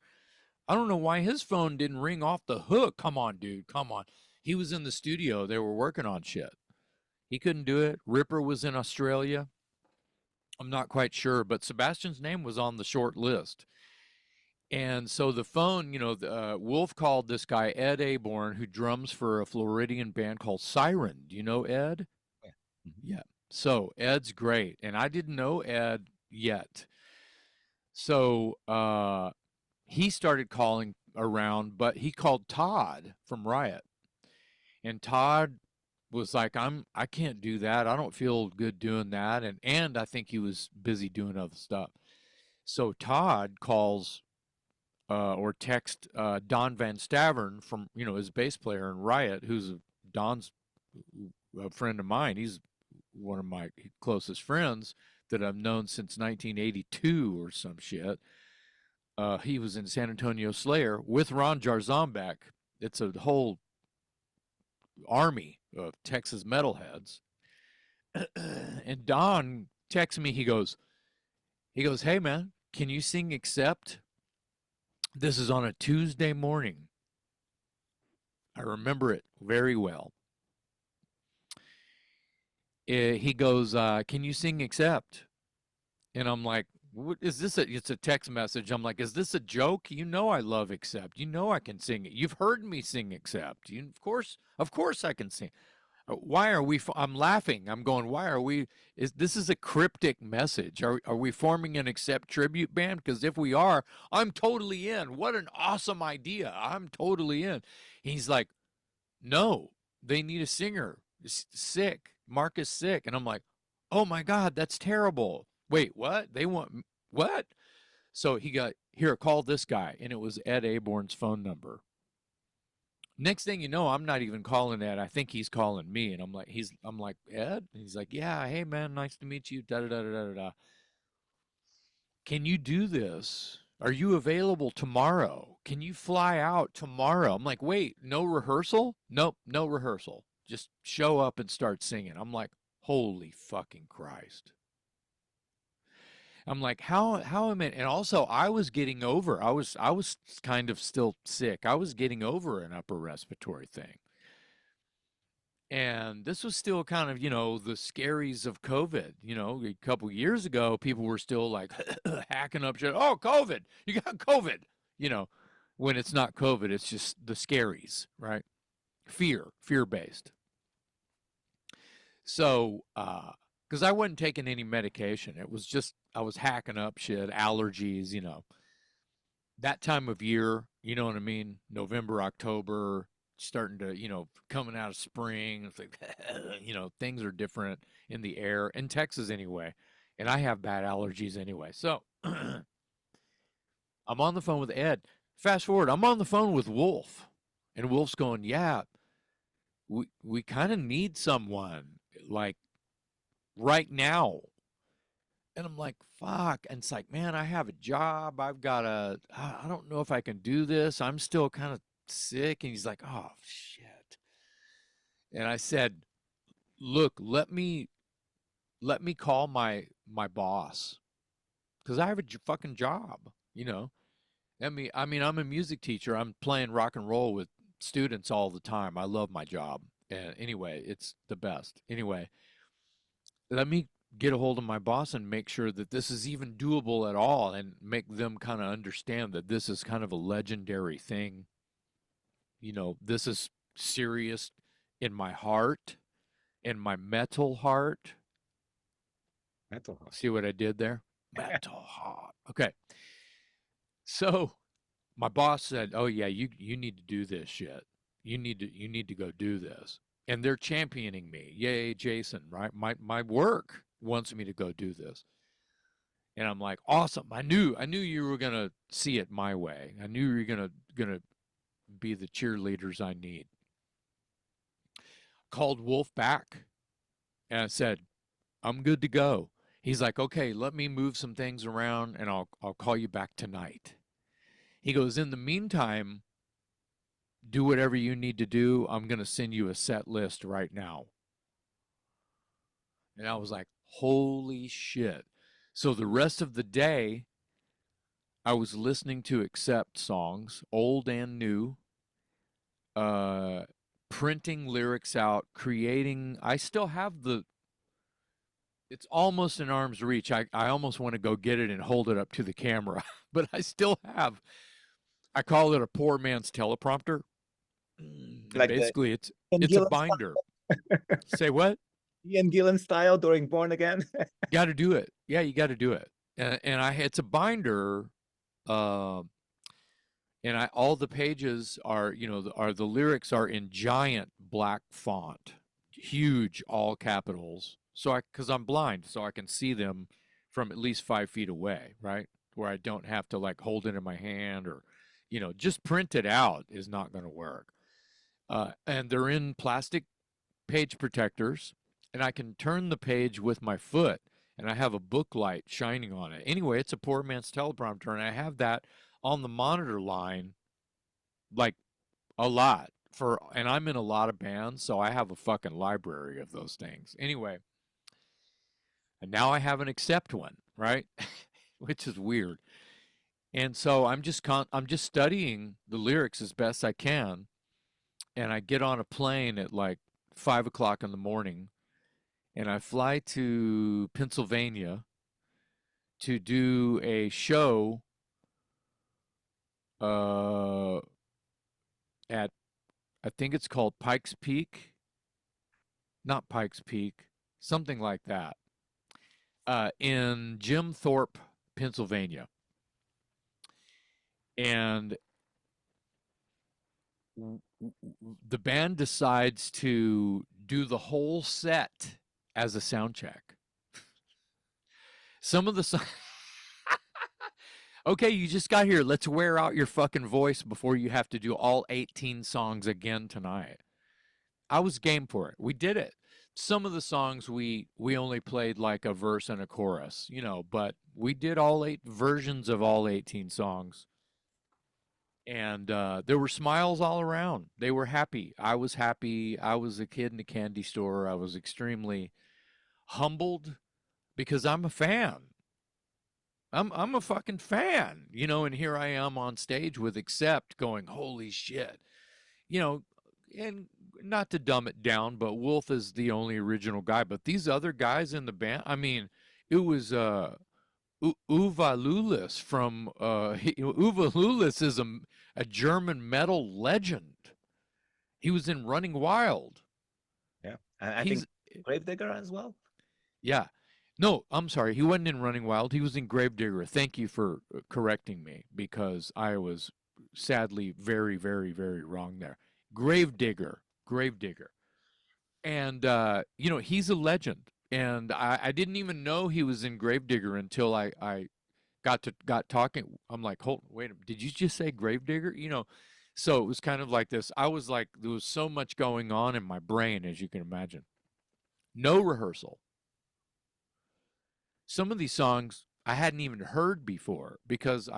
I don't know why his phone didn't ring off the hook. Come on, dude. Come on. He was in the studio. They were working on shit. He couldn't do it. Ripper was in Australia. I'm not quite sure, but Sebastian's name was on the short list. And so the phone, Wolf called this guy, Ed Aborn, who drums for a Floridian band called Siren. Do you know Ed? Yeah. Yeah. So Ed's great. And I didn't know Ed yet. So he started calling around, but he called Todd from Riot. And Todd was like, I can't do that. I don't feel good doing that. And I think he was busy doing other stuff. So Todd calls or text Don Van Stavern from, his bass player in Riot, who's Don's a friend of mine. He's one of my closest friends that I've known since 1982 or some shit. He was in San Antonio Slayer with Ron Jarzombek. It's a whole army of Texas metalheads. And Don texts me. He goes, "Hey man, can you sing Accept?" This is on a Tuesday morning. I remember it very well. He goes, "Can you sing Accept?" And I'm like, "What is this? It's a text message." I'm like, "Is this a joke? You know I love Accept. You know I can sing it. You've heard me sing Accept. Of course I can sing. Why are we? I'm laughing. I'm going. Why are we? This is a cryptic message? Are we forming an Accept tribute band? Because if we are, I'm totally in. What an awesome idea! I'm totally in. He's like, "No, they need a singer. It's sick. Mark is sick." And I'm like, "Oh my God, that's terrible. Wait, what? They want what?" So he got, "Here, call this guy," and it was Ed Aborn's phone number. Next thing you know, I'm not even calling Ed. I think he's calling me, and I'm like, "Ed?" And he's like, "Yeah, hey man, nice to meet you. Da da da da da da. Can you do this? Are you available tomorrow? Can you fly out tomorrow?" I'm like, "Wait, no rehearsal?" "Nope, no rehearsal. Just show up and start singing." I'm like, "Holy fucking Christ." I'm like, how am I? And also, I was getting over. I was kind of still sick. I was getting over an upper respiratory thing, and this was still kind of the scaries of COVID. A couple years ago, people were still like hacking up shit. "Oh, COVID! You got COVID!" When it's not COVID, it's just the scaries, right? Fear based. So, because I wasn't taking any medication. It was just, I was hacking up shit, allergies, that time of year, you know what I mean? November, October, starting to, coming out of spring. It's like, things are different in the air, in Texas anyway. And I have bad allergies anyway. So I'm on the phone with Ed. Fast forward, I'm on the phone with Wolf. And Wolf's going, "Yeah, we kind of need someone like right now." And I'm like, fuck. And it's like, man, I have a job. I don't know if I can do this. I'm still kind of sick. And he's like, oh, shit. And I said, look, let me call my boss because I have a fucking job, you know. I mean, I'm a music teacher. I'm playing rock and roll with students all the time. I love my job. And anyway, it's the best. Anyway, let me get a hold of my boss and make sure that this is even doable at all and make them kind of understand that this is kind of a legendary thing. You know, this is serious in my heart, in my metal heart. Metal heart. See what I did there? Metal heart. Okay. So my boss said, "Oh yeah, you need to do this shit. You need to go do this." And they're championing me. Yay, Jason, right? My work wants me to go do this. And I'm like, "Awesome. I knew you were going to see it my way. I knew you were going to be the cheerleaders I need." Called Wolf back and I said, "I'm good to go." He's like, "Okay, let me move some things around and I'll call you back tonight." He goes, "In the meantime, do whatever you need to do. I'm going to send you a set list right now." And I was like, holy shit. So the rest of the day, I was listening to Accept songs, old and new, uh, printing lyrics out, creating. I still have it's almost an arm's reach. I almost want to go get it and hold it up to the camera, but I still have, I call it a poor man's teleprompter. Like the Basically, Ian it's a Gillan, binder. Say what? Ian Gillan style during Born Again. Got to do it. Yeah, you got to do it. It's a binder, uh, and all the pages are, the lyrics are in giant black font, huge, all capitals. So because I'm blind, so I can see them from at least 5 feet away, right? Where I don't have to like hold it in my hand or, just print it out is not going to work. And they're in plastic page protectors, and I can turn the page with my foot, and I have a book light shining on it. Anyway, it's a poor man's teleprompter, and I have that on the monitor line like a lot and I'm in a lot of bands, so I have a fucking library of those things. Anyway, and now I have an Accept one, right? Which is weird. And so I'm just studying the lyrics as best I can, and I get on a plane at like 5 o'clock in the morning, and I fly to Pennsylvania to do a show at, I think it's called Pikes Peak, not Pikes Peak, something like that, in Jim Thorpe, Pennsylvania. And the band decides to do the whole set as a sound check. Some of the okay, you just got here. Let's wear out your fucking voice before you have to do all 18 songs again tonight. I was game for it. We did it. Some of the songs we only played like a verse and a chorus, but we did all 8 versions of all 18 songs. And there were smiles all around. They were happy. I was happy. I was a kid in a candy store. I was extremely humbled because I'm a fan. I'm a fucking fan, and here I am on stage with Accept going, holy shit. And not to dumb it down, but Wolf is the only original guy. But these other guys in the band, I mean, it was Uwe Lulis from Uwe Lulis is a German metal legend. He was in Running Wild. Yeah, I think Gravedigger as well. Yeah. No, I'm sorry. He wasn't in Running Wild. He was in Gravedigger. Thank you for correcting me because I was sadly very, very, very wrong there. Gravedigger. And, he's a legend. And I didn't even know he was in Gravedigger until I got talking. I'm like, hold, wait a minute. Did you just say Gravedigger? So it was kind of like this. I was like, there was so much going on in my brain, as you can imagine. No rehearsal. some of these songs I hadn't even heard before because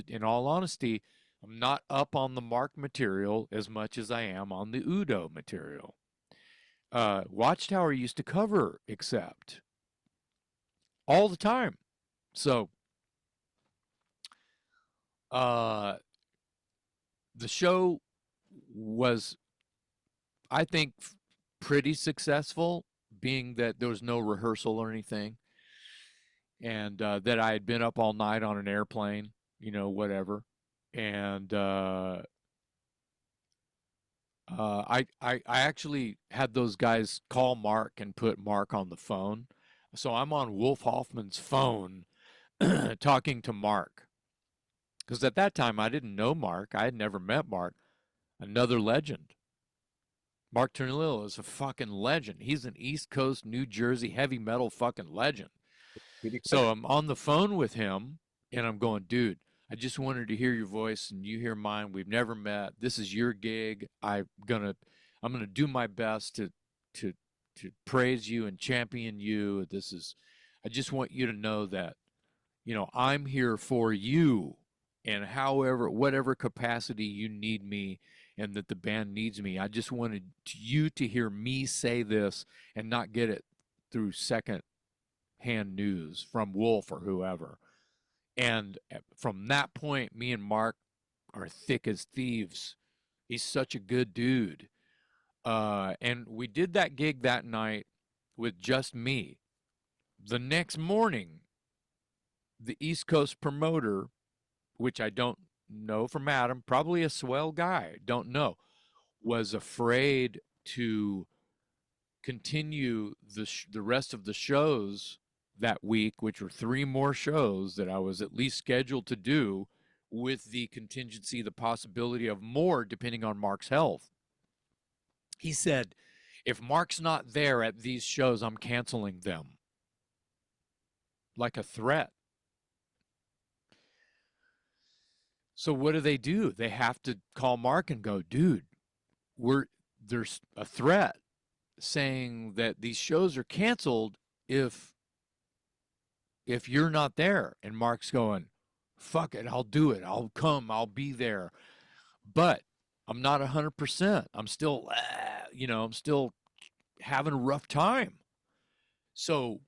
in all honesty, I'm not up on the Mark material as much as I am on the Udo material. Watchtower used to cover Accept all the time. So the show was, I think, pretty successful, being that there was no rehearsal or anything, and that I had been up all night on an airplane, whatever. And I actually had those guys call Mark and put Mark on the phone. So I'm on Wolf Hoffman's phone talking to Mark. Because at that time, I didn't know Mark. I had never met Mark. Another legend. Mark Turnillo is a fucking legend. He's an East Coast, New Jersey heavy metal fucking legend. So I'm on the phone with him, and I'm going, dude, I just wanted to hear your voice and you hear mine. We've never met. This is your gig. I'm gonna do my best to praise you and champion you. I just want you to know that, I'm here for you, and whatever capacity you need me and that the band needs me. I just wanted you to hear me say this and not get it through second hand news from Wolf or whoever. And from that point, me and Mark are thick as thieves. He's such a good dude. And we did that gig that night with just me. The next morning, the East Coast promoter, which I don't know from Adam, probably a swell guy, don't know, was afraid to continue the rest of the shows that week, which were 3 more shows that I was at least scheduled to do, with the contingency, the possibility of more depending on Mark's health. He said, if Mark's not there at these shows, I'm canceling them. Like a threat. So what do? They have to call Mark and go, dude, there's a threat saying that these shows are canceled if you're not there. And Mark's going, fuck it, I'll do it. I'll come, I'll be there. But I'm not 100%. I'm still, I'm still having a rough time. So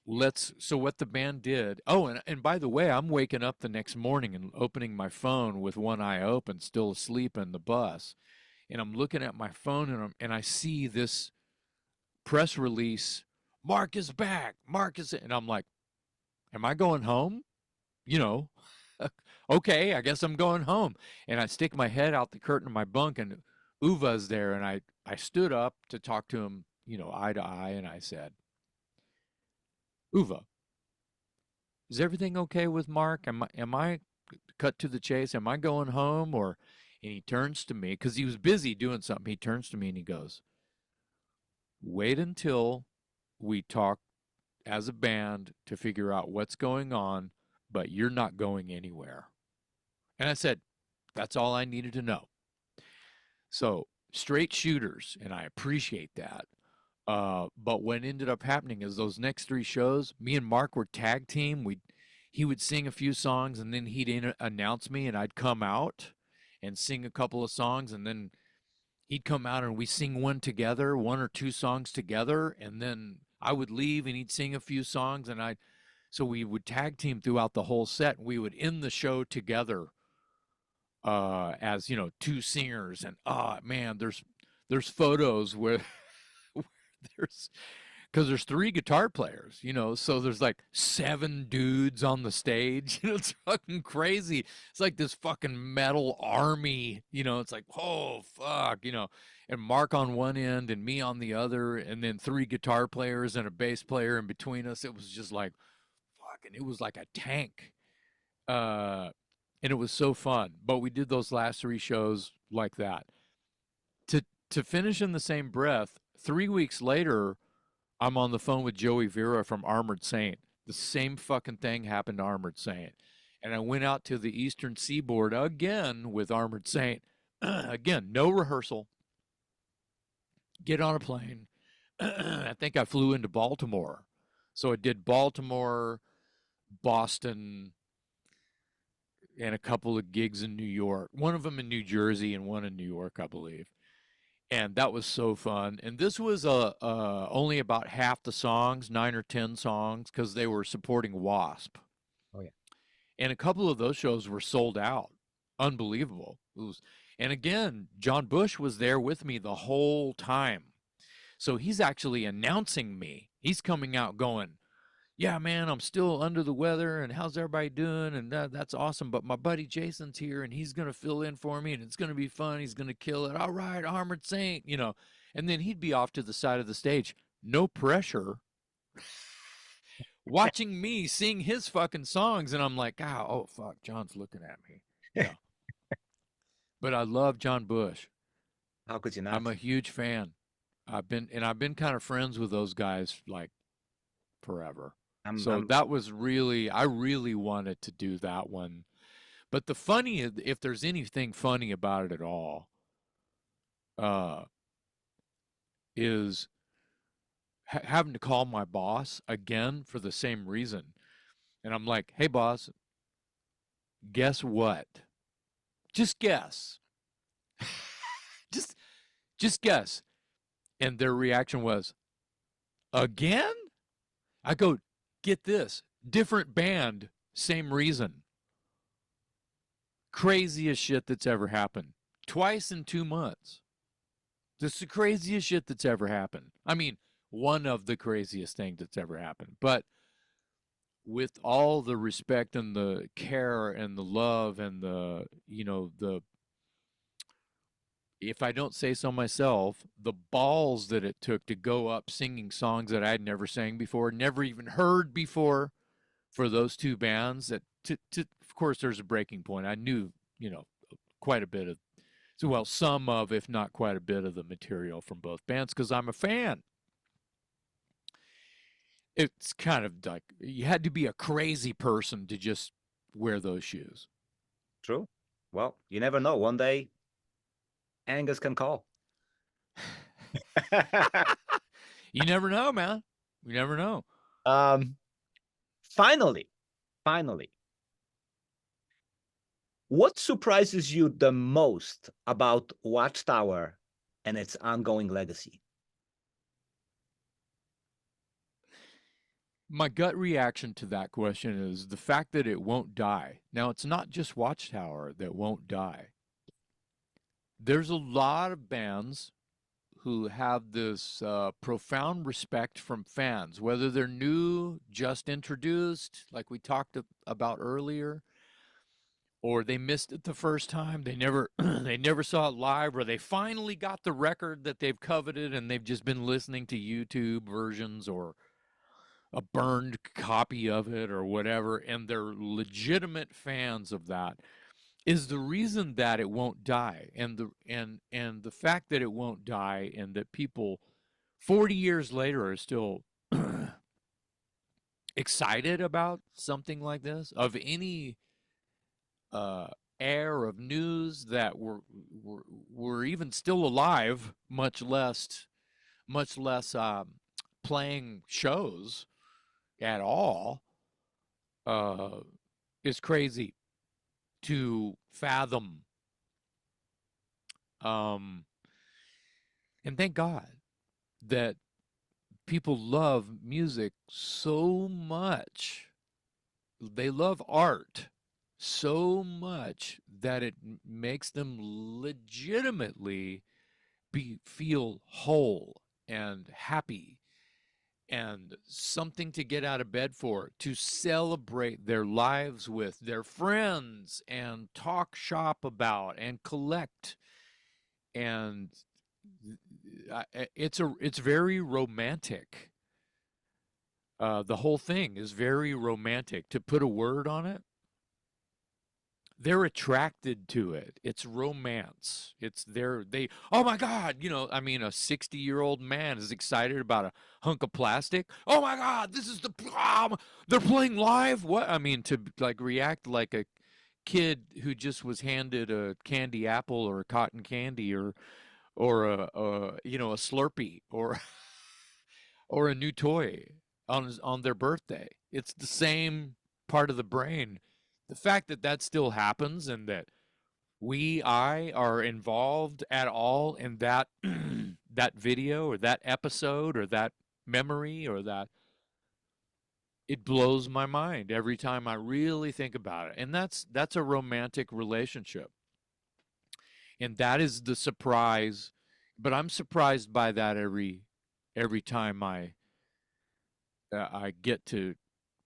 what the band did. Oh, and by the way, I'm waking up the next morning and opening my phone with one eye open, still asleep in the bus. And I'm looking at my phone and I see this press release, Mark is back, and I'm like, am I going home? Okay, I guess I'm going home. And I stick my head out the curtain of my bunk, and Uva's there, and I stood up to talk to him, eye to eye, and I said, Uva, is everything okay with Mark? Am I cut to the chase? Am I going home? And he turns to me, because he was busy doing something. He turns to me and he goes, wait until we talk as a band to figure out what's going on, but you're not going anywhere. And I said, that's all I needed to know. So straight shooters, and I appreciate that. But what ended up happening is those next 3 shows, me and Mark were tag team. He would sing a few songs, and then he'd announce me, and I'd come out and sing a couple of songs, and then he'd come out and we sing one together, 1 or 2 songs together, and then I would leave and he'd sing a few songs, and so we would tag team throughout the whole set, and we would end the show together as 2 singers. And man, there's photos where there's 3 guitar players, so there's like 7 dudes on the stage. It's fucking crazy. It's like this fucking metal army, it's like, oh fuck, and Mark on one end and me on the other, and then 3 guitar players and a bass player in between us. It was just like fucking, it was like a tank. And it was so fun. But we did those last 3 shows like that. To finish in the same breath, 3 weeks later, I'm on the phone with Joey Vera from Armored Saint. The same fucking thing happened to Armored Saint. And I went out to the Eastern Seaboard again with Armored Saint. Again, no rehearsal. Get on a plane. I think I flew into Baltimore So I did Baltimore, Boston, and a couple of gigs in New York. One of them in New Jersey and one in New York, I believe. And that was so fun. And this was only about half the songs, 9 or 10 songs, because they were supporting Wasp. Oh yeah. And a couple of those shows were sold out. Unbelievable. And again, John Bush was there with me the whole time. So he's actually announcing me. He's coming out going, yeah, man, I'm still under the weather, and how's everybody doing? And that's awesome. But my buddy Jason's here, and he's going to fill in for me, and it's going to be fun. He's going to kill it. All right, Armored Saint, you know. And then he'd be off to the side of the stage, no pressure, watching me sing his fucking songs. And I'm like, oh, fuck, John's looking at me. Yeah. But I love John Bush. How could you not? I'm a huge fan. I've been kind of friends with those guys like forever. So that was really, I really wanted to do that one. But the funny, if there's anything funny about it at all, is having to call my boss again for the same reason. And I'm like, hey, boss, guess what? Just guess. just guess. And their reaction was, again? I go, get this, different band, same reason. Craziest shit that's ever happened. Twice in 2 months. This is the craziest shit that's ever happened. I mean, one of the craziest things that's ever happened. But with all the respect and the care and the love and the, you know, the, if I don't say so myself, the balls that it took to go up singing songs that I'd never sang before, never even heard before, for those two bands, that of course there's a breaking point. I knew, you know, quite a bit of, well, some of, if not quite a bit of the material from both bands, because I'm a fan. It's kind of like you had to be a crazy person to just wear those shoes. True. Well, you never know. One day, Angus can call. You never know, man. You never know. Finally, what surprises you the most about Watchtower and its ongoing legacy? My gut reaction to that question is the fact that it won't die. Now, it's not just Watchtower that won't die. There's a lot of bands who have this profound respect from fans, whether they're new, just introduced, like we talked about earlier, or they missed it the first time, they never they never saw it live, or they finally got the record that they've coveted and they've just been listening to YouTube versions or a burned copy of it or whatever, and they're legitimate fans of that, is the reason that it won't die. And the fact that it won't die, and that people 40 years later are still excited about something like this, of any air of news that were even still alive, much less playing shows at all, is crazy to fathom. And thank God that people love music so much. They love art so much that it makes them legitimately feel whole and happy and something to get out of bed for, to celebrate their lives with their friends and talk shop about and collect. And it's very romantic. The whole thing is very romantic. To put a word on it, they're attracted to it. It's romance. It's oh my God, you know, I mean, a 60-year-old man is excited about a hunk of plastic. Oh my God, this is they're playing live. What? I mean, to like react like a kid who just was handed a candy apple or a cotton candy or a you know, a Slurpee or or a new toy. on their birthday. It's the same part of the brain. The fact that that still happens and that I are involved at all in that that video or that episode or that memory or that, it blows my mind every time I really think about it. And that's a romantic relationship. And that is the surprise, but I'm surprised by that every time I get to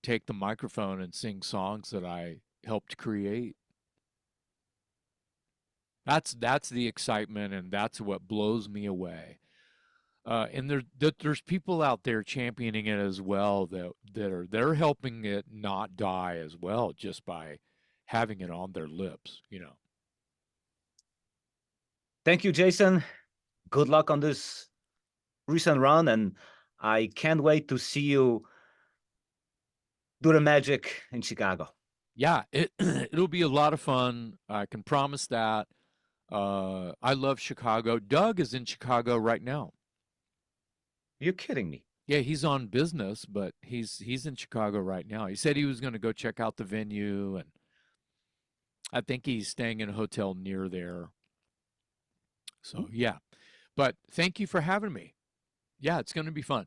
take the microphone and sing songs that I helped create. That's the excitement, and that's what blows me away. And there's people out there championing it as well, they're helping it not die as well, just by having it on their lips, you know. Thank you, Jason. Good luck on this recent run, and I can't wait to see you do the magic in Chicago. Yeah, it'll be a lot of fun. I can promise that. I love Chicago. Doug is in Chicago right now. You're kidding me. Yeah, he's on business, but he's in Chicago right now. He said he was going to go check out the venue, and I think he's staying in a hotel near there. So, yeah. But thank you for having me. Yeah, it's going to be fun.